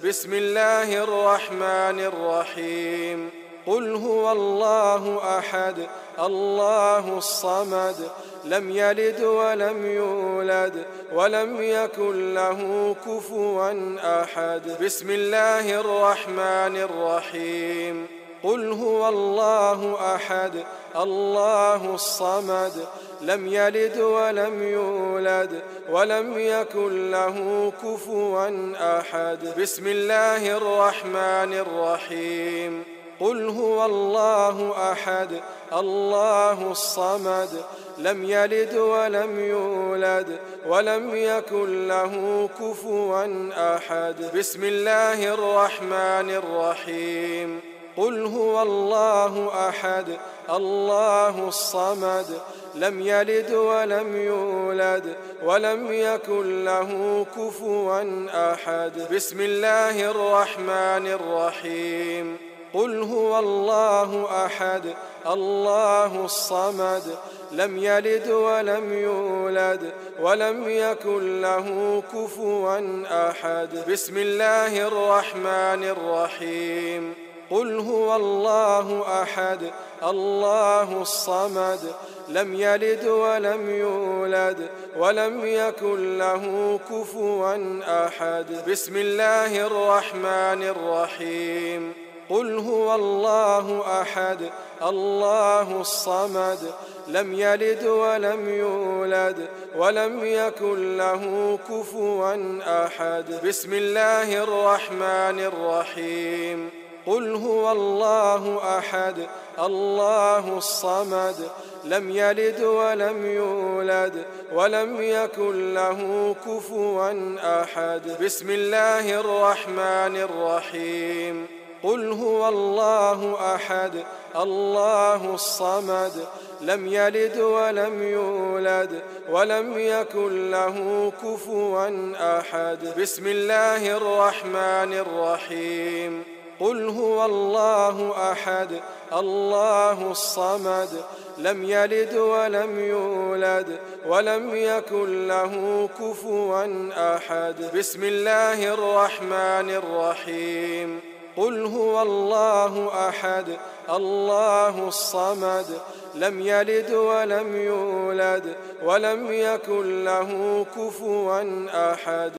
بسم الله الرحمن الرحيم قل هو الله أحد الله الصمد لم يلد ولم يولد ولم يكن له كفوا أحد بسم الله الرحمن الرحيم قل هو الله أحد الله الصمد لم يلد ولم يولد ولم يكن له كفوا أحد بسم الله الرحمن الرحيم قل هو الله أحد الله الصمد لم يلد ولم يولد ولم يكن له كفوا أحد بسم الله الرحمن الرحيم قل هو الله أحد الله الصمد لم يلد ولم يولد ولم يكن له كفوا أحد بسم الله الرحمن الرحيم قل هو الله أحد الله الصمد لم يلد ولم يولد ولم يكن له كفوا أحد بسم الله الرحمن الرحيم قل هو الله أحد الله الصمد لم يلد ولم يولد ولم يكن له كفوا أحد بسم الله الرحمن الرحيم قل هو الله أحد الله الصمد لم يلد ولم يولد ولم يكن له كفوا أحد بسم الله الرحمن الرحيم قل هو الله أحد الله الصمد لم يلد ولم يولد ولم يكن له كفوا أحد بسم الله الرحمن الرحيم قل هو الله أحد الله الصمد لم يلد ولم يولد ولم يكن له كفوا أحد بسم الله الرحمن الرحيم قل هو الله أحد الله الصمد لم يلد ولم يولد ولم يكن له كفوا أحد بسم الله الرحمن الرحيم قل هو الله أحد الله الصمد لم يلد ولم يولد ولم يكن له كفوا أحد